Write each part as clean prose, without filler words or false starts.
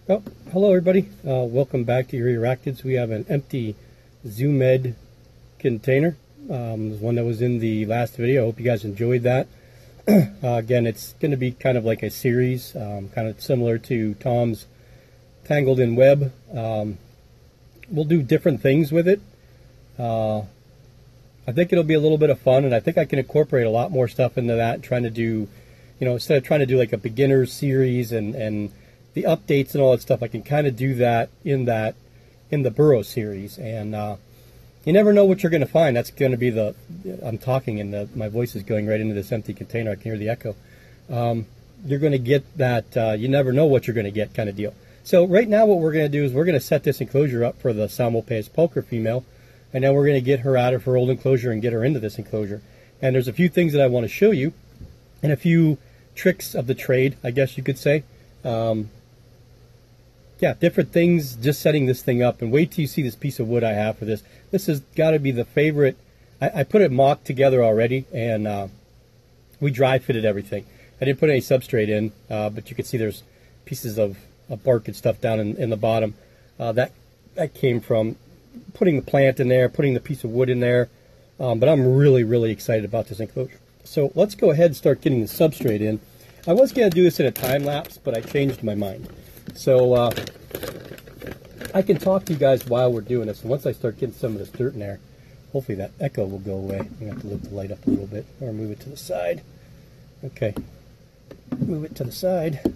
Oh, hello everybody. Welcome back to Rehousing. We have an empty ZoomEd container. There's one that was in the last video. I hope you guys enjoyed that. Again, it's going to be kind of like a series, kind of similar to Tom's Tangled in Web. We'll do different things with it. I think it'll be a little bit of fun, and I think I can incorporate a lot more stuff into that, trying to do, instead of trying to do like a beginner's series and the updates and all that stuff, I can kind of do that in the Burrow series. And you never know what you're going to find. That's going to be I'm talking and my voice is going right into this empty container. I can hear the echo. You're going to get that you never know what you're going to get kind of deal. So right now what we're going to do is we're going to set this enclosure up for the Salmopes pulcher female, and then we're going to get her out of her old enclosure and get her into this enclosure. And there's a few things that I want to show you, and a few tricks of the trade, I guess you could say. Yeah, different things, just setting this thing up. And wait till you see this piece of wood I have for this. This has got to be the favorite. I put it mocked together already, and we dry fitted everything. I didn't put any substrate in, but you can see there's pieces of bark and stuff down in the bottom. That came from putting the plant in there, putting the piece of wood in there. But I'm really, really excited about this enclosure. So let's go ahead and start getting the substrate in. I was going to do this in a time lapse, but I changed my mind. So I can talk to you guys while we're doing this. And once I start getting some of this dirt in there, hopefully that echo will go away. I'm going to have to lift the light up a little bit or move it to the side. Okay, move it to the side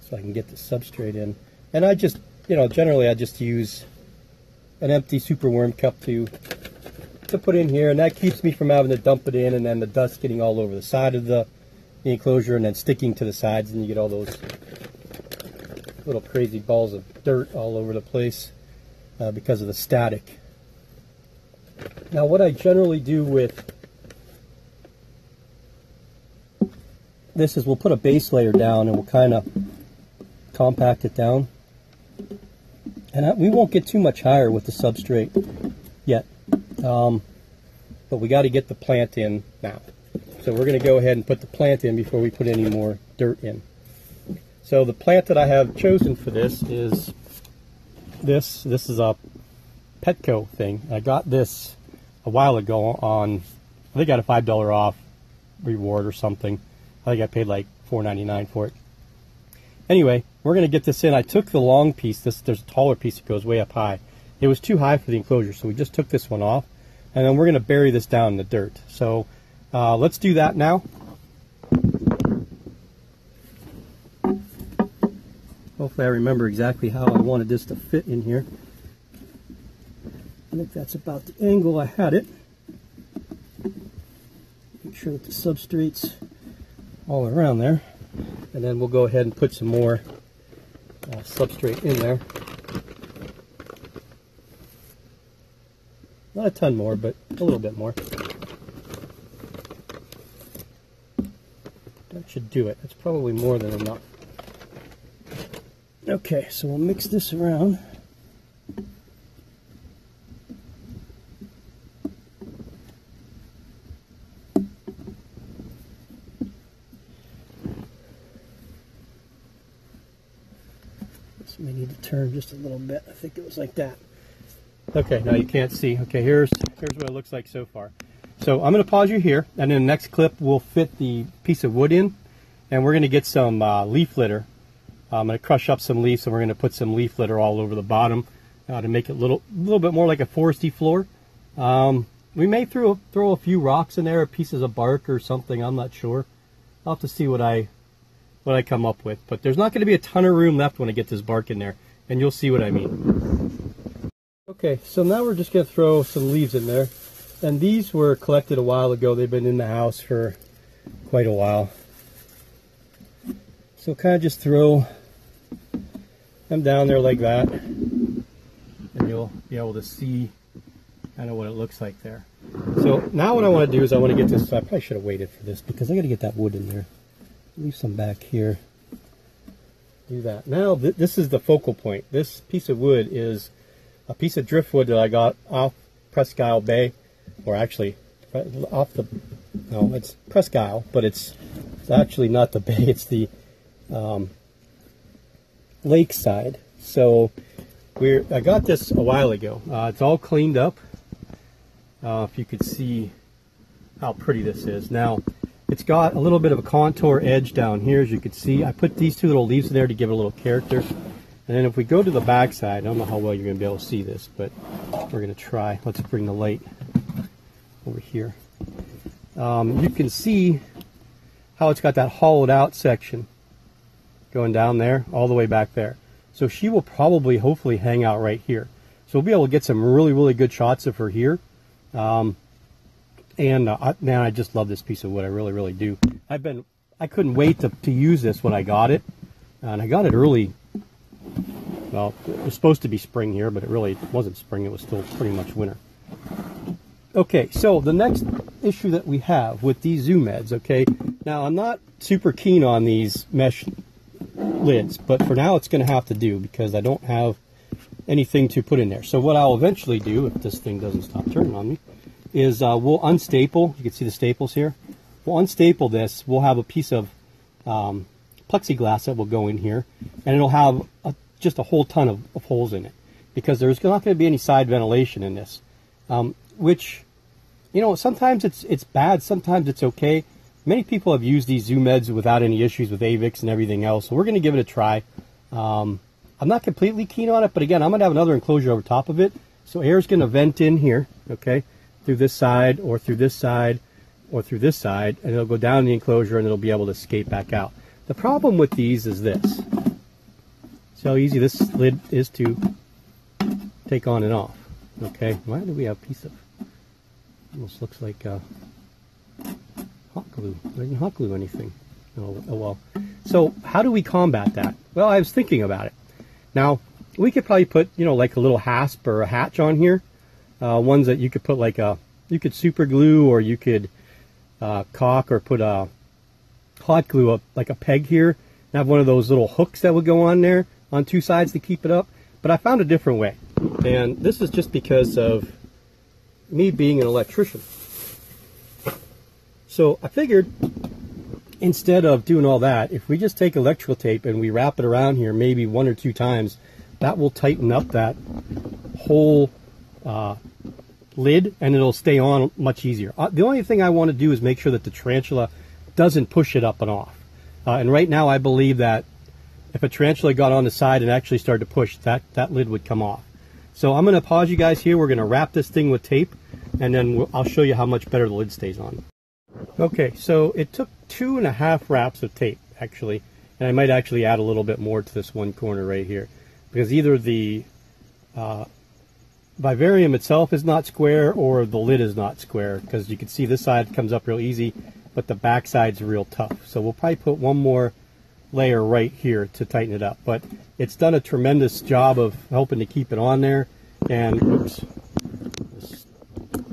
so I can get the substrate in. And I just, generally I just use an empty superworm cup to put in here, and that keeps me from having to dump it in and then the dust getting all over the side of the enclosure and then sticking to the sides, and you get all those little crazy balls of dirt all over the place because of the static. Now what I generally do with this is we'll put a base layer down and we'll kind of compact it down. And we won't get too much higher with the substrate yet. But we got to get the plant in now. So we're going to go ahead and put the plant in before we put any more dirt in. So the plant that I have chosen for this is this. This is a Petco thing. I got this a while ago on, I think I got a $5 off reward or something. I think I paid like $4.99 for it. Anyway, we're going to get this in. I took the long piece. There's a taller piece that goes way up high. It was too high for the enclosure, so we just took this one off. And then we're going to bury this down in the dirt. So let's do that now. Hopefully I remember exactly how I wanted this to fit in here. I think that's about the angle I had it. Make sure that the substrate's all around there. And then we'll go ahead and put some more substrate in there. Not a ton more, but a little bit more. That should do it. That's probably more than enough. Okay, so we'll mix this around. This may need to turn just a little bit. I think it was like that. Okay, now you can't see. Okay, here's what it looks like so far. So I'm going to pause you here, and in the next clip we'll fit the piece of wood in, and we're going to get some leaf litter. I'm going to crush up some leaves, and we're going to put some leaf litter all over the bottom to make it a little bit more like a foresty floor. We may throw a few rocks in there, or pieces of bark or something. I'm not sure. I'll have to see what I come up with. But there's not going to be a ton of room left when I get this bark in there, and you'll see what I mean. Okay, so now we're just going to throw some leaves in there. And these were collected a while ago. They've been in the house for quite a while. So kind of just throw them down there like that, and you'll be able to see kind of what it looks like there. So now what I want to do is I want to get this, I probably should have waited for this because I got to get that wood in there. Leave some back here. Do that. Now this is the focal point. This piece of wood is a piece of driftwood that I got off Presque Isle Bay, or actually off the, no, it's Presque Isle, but it's actually not the bay, it's the lakeside. So I got this a while ago. It's all cleaned up. If you could see how pretty this is. Now, it's got a little bit of a contour edge down here, as you can see. I put these two little leaves in there to give it a little character. And then if we go to the back side, I don't know how well you're going to be able to see this, but we're going to try. Let's bring the light over here. You can see how it's got that hollowed out section going down there, all the way back there. So she will probably, hopefully, hang out right here. So we'll be able to get some really, really good shots of her here. Man, I just love this piece of wood. I really, really do. I couldn't wait to use this when I got it. And I got it early. Well, it was supposed to be spring here, but it really wasn't spring. It was still pretty much winter. Okay, so the next issue that we have with these zoom heads, okay, now I'm not super keen on these mesh lids, but for now it's going to have to do because I don't have anything to put in there. So what I'll eventually do, if this thing doesn't stop turning on me, is we'll unstaple. You can see the staples here. We'll unstaple this. We'll have a piece of plexiglass that will go in here, and it'll have just a whole ton of holes in it because there's not going to be any side ventilation in this, which, you know, sometimes it's bad, sometimes it's okay. Many people have used these zoom heads without any issues with AVIX and everything else, so we're going to give it a try. I'm not completely keen on it, but again, I'm going to have another enclosure over top of it, so air's going to vent in here, okay, through this side or through this side or through this side, and it'll go down the enclosure and it'll be able to escape back out. The problem with these is this. See how easy this lid is to take on and off. Okay, why do we have a piece of, almost looks like hot glue. I didn't hot glue anything. Oh well. So how do we combat that? Well, I was thinking about it. Now, we could probably put, you know, like a little hasp or a hatch on here. Ones that you could put like you could super glue, or you could caulk or put a hot glue up like a peg here. And have one of those little hooks that would go on there on two sides to keep it up. But I found a different way. And this is just because of me being an electrician. So I figured, instead of doing all that, if we just take electrical tape and we wrap it around here maybe 1 or 2 times, that will tighten up that whole lid, and it'll stay on much easier. The only thing I want to do is make sure that the tarantula doesn't push it up and off. And right now I believe that if a tarantula got on the side and actually started to push, that lid would come off. So I'm going to pause you guys here. We're going to wrap this thing with tape, and then I'll show you how much better the lid stays on. Okay, so it took 2.5 wraps of tape, actually, and I might actually add a little bit more to this one corner right here, because either the vivarium itself is not square or the lid is not square, because you can see this side comes up real easy, but the back side's real tough. So we'll probably put one more layer right here to tighten it up, but it's done a tremendous job of helping to keep it on there. And oops, this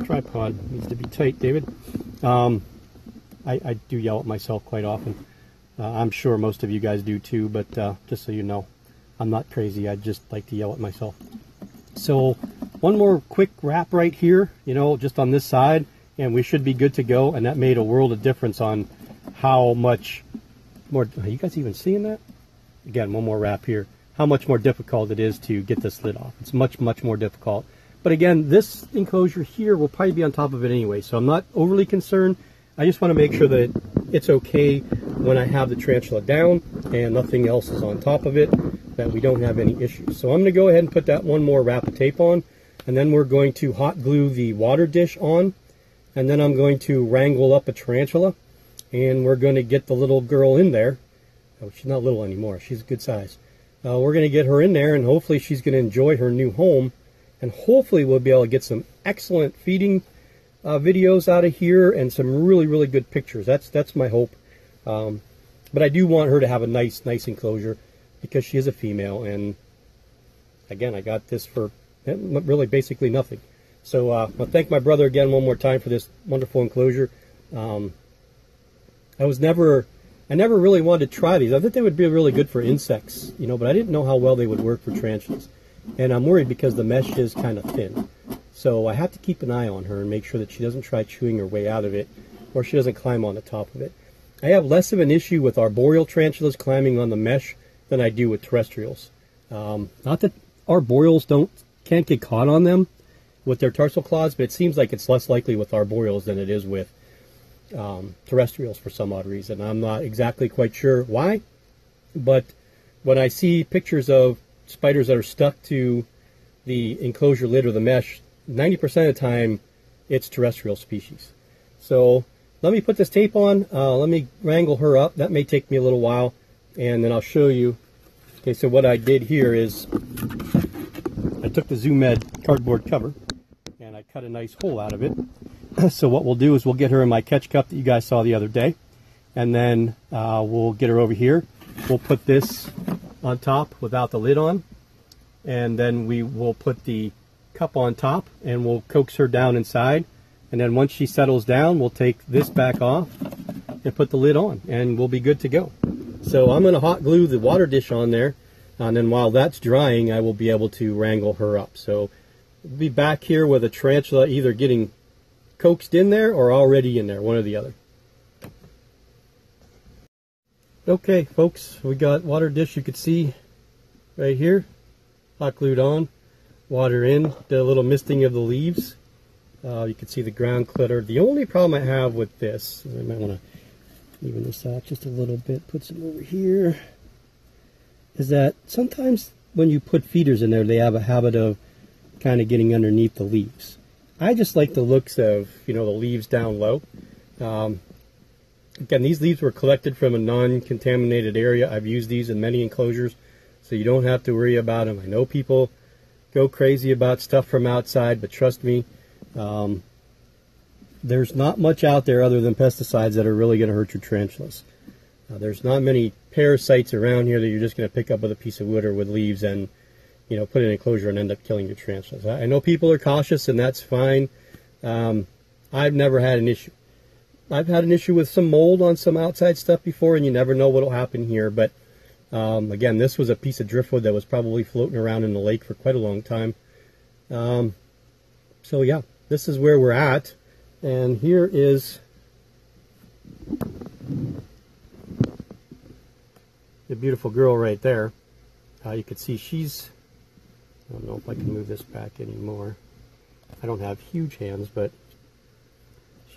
tripod needs to be tight, David. I do yell at myself quite often. I'm sure most of you guys do too, but just so you know, I'm not crazy. I just like to yell at myself. So one more quick wrap right here, you know, just on this side, and we should be good to go. And that made a world of difference on how much more, are you guys even seeing that? Again, one more wrap here. How much more difficult it is to get this lid off. It's much, much more difficult. But again, this enclosure here will probably be on top of it anyway, so I'm not overly concerned. I just want to make sure that it's okay when I have the tarantula down and nothing else is on top of it, that we don't have any issues. So I'm going to go ahead and put that one more wrap of tape on, and then we're going to hot glue the water dish on, and then I'm going to wrangle up a tarantula, and we're going to get the little girl in there. Oh, she's not little anymore. She's a good size. We're going to get her in there, and hopefully she's going to enjoy her new home, and hopefully we'll be able to get some excellent feeding videos out of here and some really, really good pictures. That's my hope. But I do want her to have a nice enclosure because she is a female, and again, I got this for really basically nothing. So I'll thank my brother again one more time for this wonderful enclosure. I never really wanted to try these. I thought they would be really good for insects, you know, but I didn't know how well they would work for tarantulas. And I'm worried because the mesh is kind of thin. So I have to keep an eye on her and make sure that she doesn't try chewing her way out of it, or she doesn't climb on the top of it. I have less of an issue with arboreal tarantulas climbing on the mesh than I do with terrestrials. Not that arboreals can't get caught on them with their tarsal claws, but it seems like it's less likely with arboreals than it is with terrestrials for some odd reason. I'm not exactly quite sure why, but when I see pictures of spiders that are stuck to the enclosure lid or the mesh, 90% of the time it's terrestrial species. So let me put this tape on, let me wrangle her up. That may take me a little while, and then I'll show you. Okay, so what I did here is I took the Zoom Ed cardboard cover and I cut a nice hole out of it. So what we'll do is we'll get her in my catch cup that you guys saw the other day, and then we'll get her over here. We'll put this on top without the lid on, and then we will put the cup on top and we'll coax her down inside, and then once she settles down we'll take this back off and put the lid on and we'll be good to go. So I'm going to hot glue the water dish on there, and then while that's drying I will be able to wrangle her up. So we'll be back here with a tarantula either getting coaxed in there or already in there, one or the other. Okay folks, we got water dish, you could see right here, hot glued on, water in, did a little misting of the leaves. You can see the ground clutter. The only problem I have with this, I might want to even this out just a little bit, put some over here, is that sometimes when you put feeders in there, they have a habit of kind of getting underneath the leaves. I just like the looks of, the leaves down low. Again, these leaves were collected from a non-contaminated area. I've used these in many enclosures, so you don't have to worry about them. I know people go crazy about stuff from outside, but trust me, there's not much out there other than pesticides that are really going to hurt your tarantulas. There's not many parasites around here that you're just going to pick up with a piece of wood or with leaves and put in an enclosure and end up killing your tarantulas. I know people are cautious, and that's fine. I've never had an issue. I've had an issue with some mold on some outside stuff before, and you never know what will happen here. But again, this was a piece of driftwood that was probably floating around in the lake for quite a long time. So yeah, this is where we're at, and here is the beautiful girl right there. You can see she's, I don't know if I can move this back anymore. I don't have huge hands, but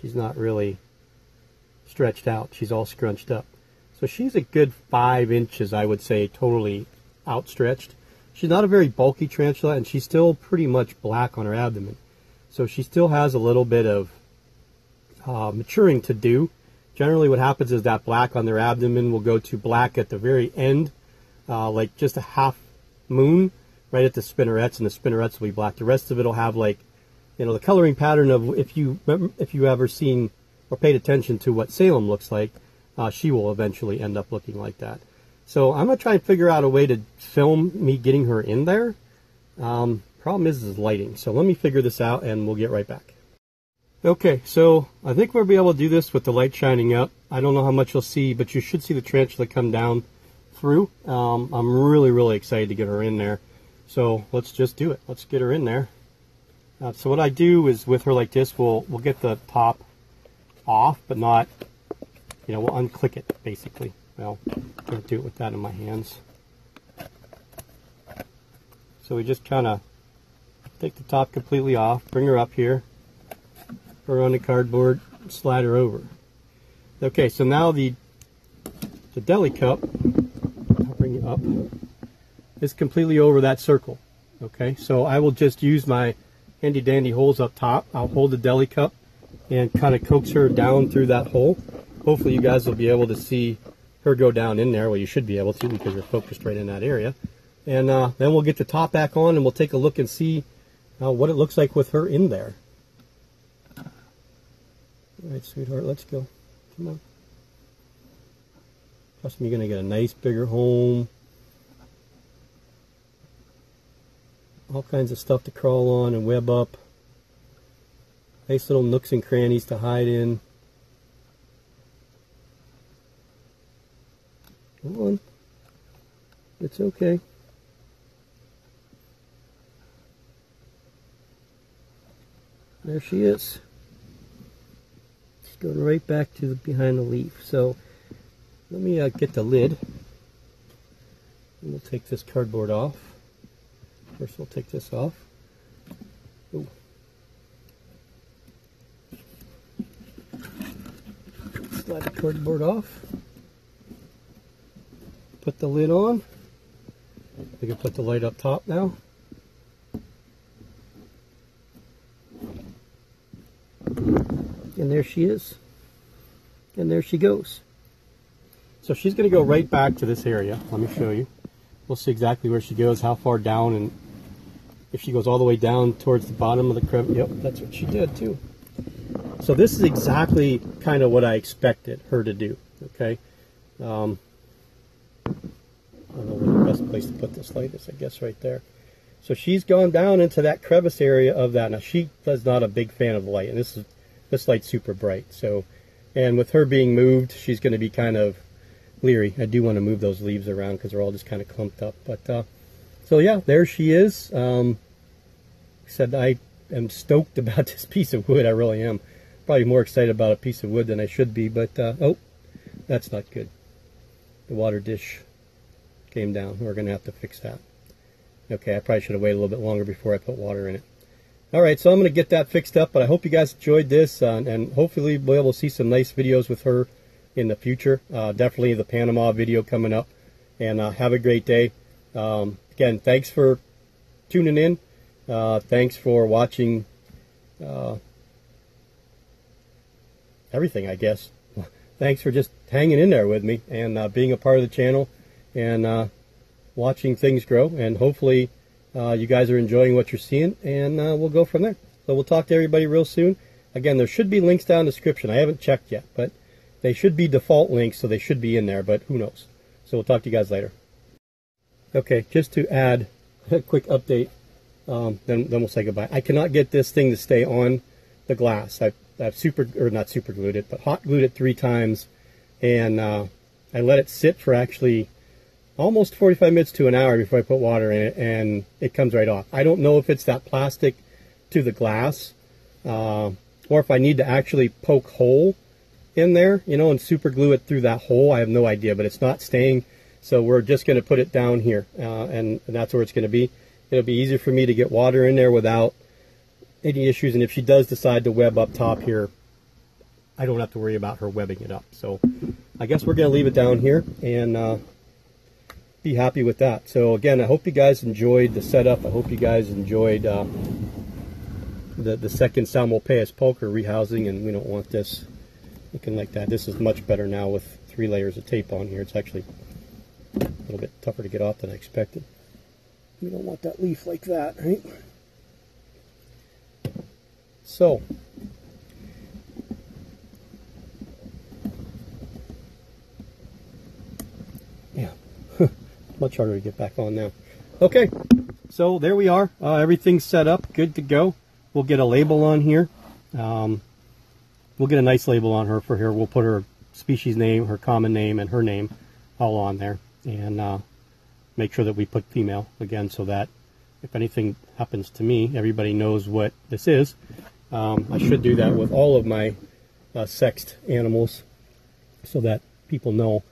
she's not really stretched out. She's all scrunched up. So she's a good 5 inches, I would say, totally outstretched. She's not a very bulky tarantula, and she's still pretty much black on her abdomen. So she still has a little bit of maturing to do. Generally what happens is that black on their abdomen will go to black at the very end, like just a half moon right at the spinnerets, and the spinnerets will be black. The rest of it will have like, the coloring pattern of, if you ever seen or paid attention to what Salem looks like, she will eventually end up looking like that. So I'm going to try and figure out a way to film me getting her in there. Problem is lighting. So let me figure this out and we'll get right back. Okay, so I think we'll be able to do this with the light shining up. I don't know how much you'll see, but you should see the tarantula come down through. I'm really, really excited to get her in there. So let's just do it. Let's get her in there. So what I do is with her like this, we'll get the top off, but not, we'll unclick it basically. Well, can't do it with that in my hands. So we just kind of take the top completely off, bring her up here, put her on the cardboard, slide her over. Okay, so now the deli cup, I'll bring it up, is completely over that circle. Okay, so I will just use my handy dandy holes up top. I'll hold the deli cup and kind of coax her down through that hole. Hopefully you guys will be able to see her go down in there. Well, you should be able to because you're focused right in that area. And then we'll get the top back on and we'll take a look and see what it looks like with her in there. All right, sweetheart, let's go. Come on. Trust me, you're going to get a nice bigger home. All kinds of stuff to crawl on and web up. Nice little nooks and crannies to hide in. Come on. It's okay. There she is. She's going right back to behind the leaf. So let me get the lid. And we'll take this cardboard off. First we'll take this off. Ooh. Slide the cardboard off. Put the lid on. We can put the light up top now. And there she is. And there she goes. So she's going to go right back to this area. Let me show you. We'll see exactly where she goes, how far down, and if she goes all the way down towards the bottom of the crevice. Yep, that's what she did too. So this is exactly kind of what I expected her to do. Okay. I don't know where the best place to put this light is. I guess right there. So she's gone down into that crevice area of that. Now she is not a big fan of the light, and this light's super bright. So, and with her being moved, she's going to be kind of leery. I do want to move those leaves around because they're all just kind of clumped up. But so yeah, there she is. Said I am stoked about this piece of wood. I really am. Probably more excited about a piece of wood than I should be. But oh, that's not good. The water dish came down. We're going to have to fix that. Okay, I probably should have waited a little bit longer before I put water in it. All right, so I'm going to get that fixed up. But I hope you guys enjoyed this, and hopefully we'll be able to see some nice videos with her in the future. Definitely the Panama video coming up. And have a great day. Again, thanks for tuning in. Thanks for watching everything, I guess. Thanks for just hanging in there with me and being a part of the channel and watching things grow. And hopefully you guys are enjoying what you're seeing, and we'll go from there. So we'll talk to everybody real soon. Again, there should be links down in the description. I haven't checked yet, but they should be default links, so they should be in there, but who knows. So we'll talk to you guys later. Okay, just to add a quick update, then we'll say goodbye. I cannot get this thing to stay on the glass. I've not super glued it, but hot glued it 3 times, and I let it sit for actually almost 45 minutes to an hour before I put water in it, and it comes right off. I don't know if it's that plastic to the glass, or if I need to actually poke hole in there, you know, and super glue it through that hole. I have no idea, but it's not staying. So we're just going to put it down here, and that's where it's going to be. It'll be easier for me to get water in there without any issues. And if she does decide to web up top here, I don't have to worry about her webbing it up. So I guess we're going to leave it down here and be happy with that. So again, I hope you guys enjoyed the setup. I hope you guys enjoyed the second Salmopaeus pulcher rehousing, and we don't want this looking like that. This is much better now with 3 layers of tape on here. It's actually a little bit tougher to get off than I expected. We don't want that leaf like that, right? So, yeah, much harder to get back on now. Okay, so there we are. Everything's set up, good to go. We'll get a label on here. We'll get a nice label on her for here. We'll put her species name, her common name, and her name all on there. And make sure that we put female again, so that if anything happens to me, everybody knows what this is. I should do that with all of my sexed animals, so that people know,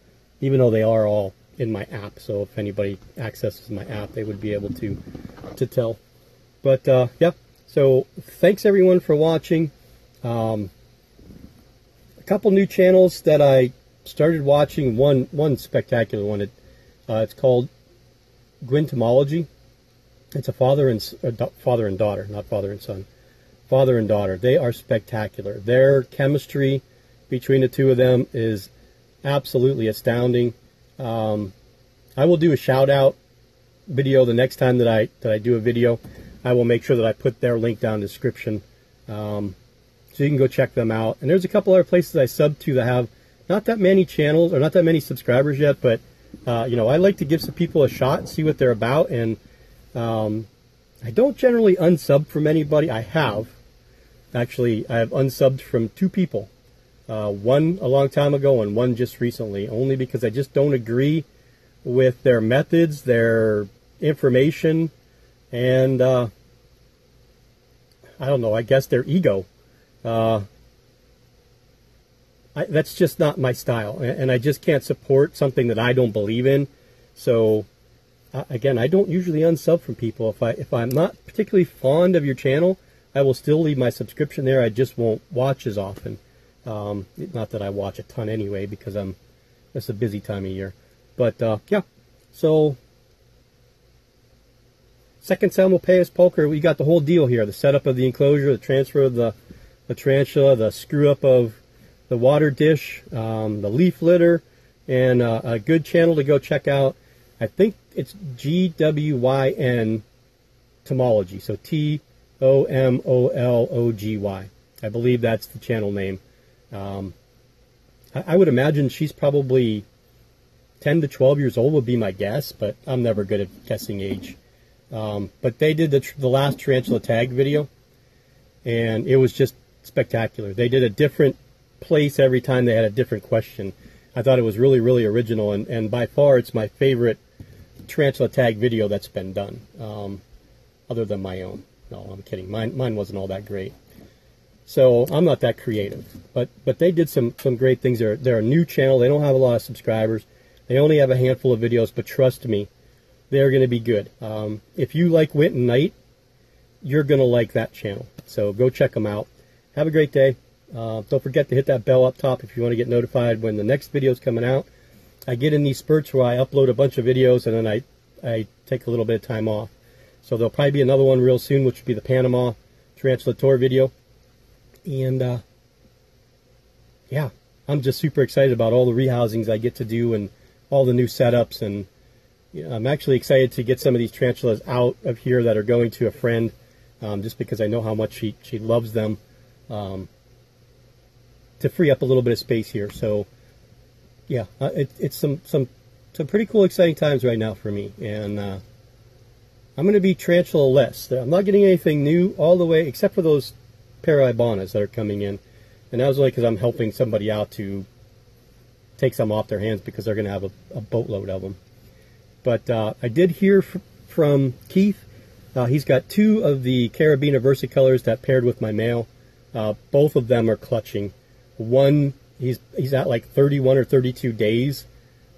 even though they are all in my app. So if anybody accesses my app, they would be able to tell. But yeah, so thanks everyone for watching. A couple new channels that I started watching. One spectacular one. It's called Gwyntomology. It's a father and daughter, not father and son. Father and daughter. They are spectacular. Their chemistry between the two of them is absolutely astounding. I will do a shout out video the next time that I do a video. I will make sure that I put their link down in the description, so you can go check them out. And there's a couple other places I sub to that have not that many channels or not that many subscribers yet, but you know, I like to give some people a shot and see what they're about. And I don't generally unsub from anybody. I have unsubbed from 2 people, one a long time ago and one just recently, only because I just don't agree with their methods, their information, and I don't know, I guess their ego. That's just not my style, and I just can't support something that I don't believe in. So again, I don't usually unsub from people. If I'm not particularly fond of your channel, I will still leave my subscription there. I just won't watch as often. Not that I watch a ton anyway, because it's a busy time of year. But yeah, so second San Milpas poker, we got the whole deal here: the setup of the enclosure, the transfer of the tarantula, the screw up of the water dish, the leaf litter, and a good channel to go check out. I think it's GWYN Tomology, so TOMOLOGY. I believe that's the channel name. I would imagine she's probably 10 to 12 years old would be my guess, but I'm never good at guessing age. But they did the last tarantula tag video, and it was just spectacular. They did a different place every time they had a different question. I thought it was really, really original, and by far it's my favorite tarantula tag video that's been done, other than my own. No, I'm kidding. Mine wasn't all that great. So I'm not that creative, but they did some great things. They're a new channel. They don't have a lot of subscribers. They only have a handful of videos, but trust me, they're going to be good. If you like Winton Knight, you're going to like that channel. So go check them out. Have a great day. Don't forget to hit that bell up top if you want to get notified when the next video is coming out. I get in these spurts where I upload a bunch of videos and then I take a little bit of time off. So there'll probably be another one real soon, which will be the Panama Tarantula Tour video. And yeah, I'm just super excited about all the rehousings I get to do and all the new setups. And you know, I'm actually excited to get some of these tarantulas out of here that are going to a friend, just because I know how much she loves them, to free up a little bit of space here. So yeah, it's some pretty cool, exciting times right now for me. And I'm going to be tarantula-less. I'm not getting anything new all the way, except for those Paraibanas that are coming in. And that was only because I'm helping somebody out to take some off their hands, because they're going to have a boatload of them. But I did hear from Keith. He's got 2 of the Carabiner versicolors that paired with my male. Both of them are clutching. One, he's at like 31 or 32 days.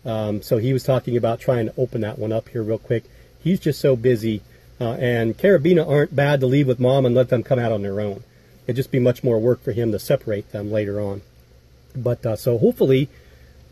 So he was talking about trying to open that one up here real quick. He's just so busy. And Carabiner aren't bad to leave with mom and let them come out on their own. It'd just be much more work for him to separate them later on. But so hopefully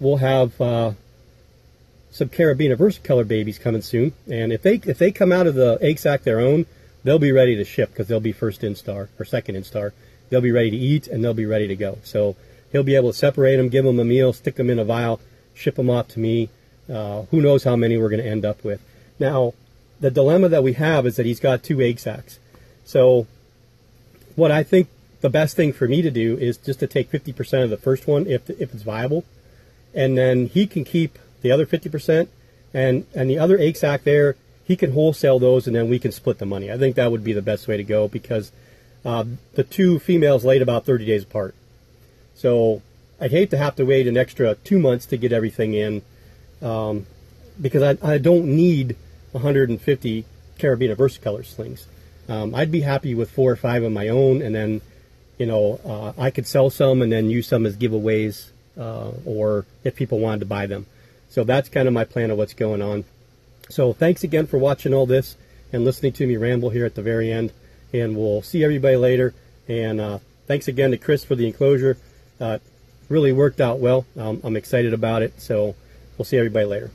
we'll have some Carabiner versicolor babies coming soon. And if they come out of the egg sac their own, they'll be ready to ship, because they'll be first instar or second instar. They'll be ready to eat and they'll be ready to go. So he'll be able to separate them, give them a meal, stick them in a vial, ship them off to me. Who knows how many we're going to end up with. Now, the dilemma that we have is that he's got 2 egg sacs. So what I think the best thing for me to do is just to take 50% of the first one, if it's viable, and then he can keep the other 50%, and the other egg sac there, he can wholesale those, and then we can split the money. I think that would be the best way to go, because the 2 females laid about 30 days apart. So I'd hate to have to wait an extra 2 months to get everything in, because I don't need 150 Carabiner versicolor slings. I'd be happy with 4 or 5 of my own, and then, you know, I could sell some and then use some as giveaways, or if people wanted to buy them. So that's kind of my plan of what's going on. So thanks again for watching all this and listening to me ramble here at the very end. And we'll see everybody later. And thanks again to Chris for the enclosure. Really worked out well. I'm excited about it. So we'll see everybody later.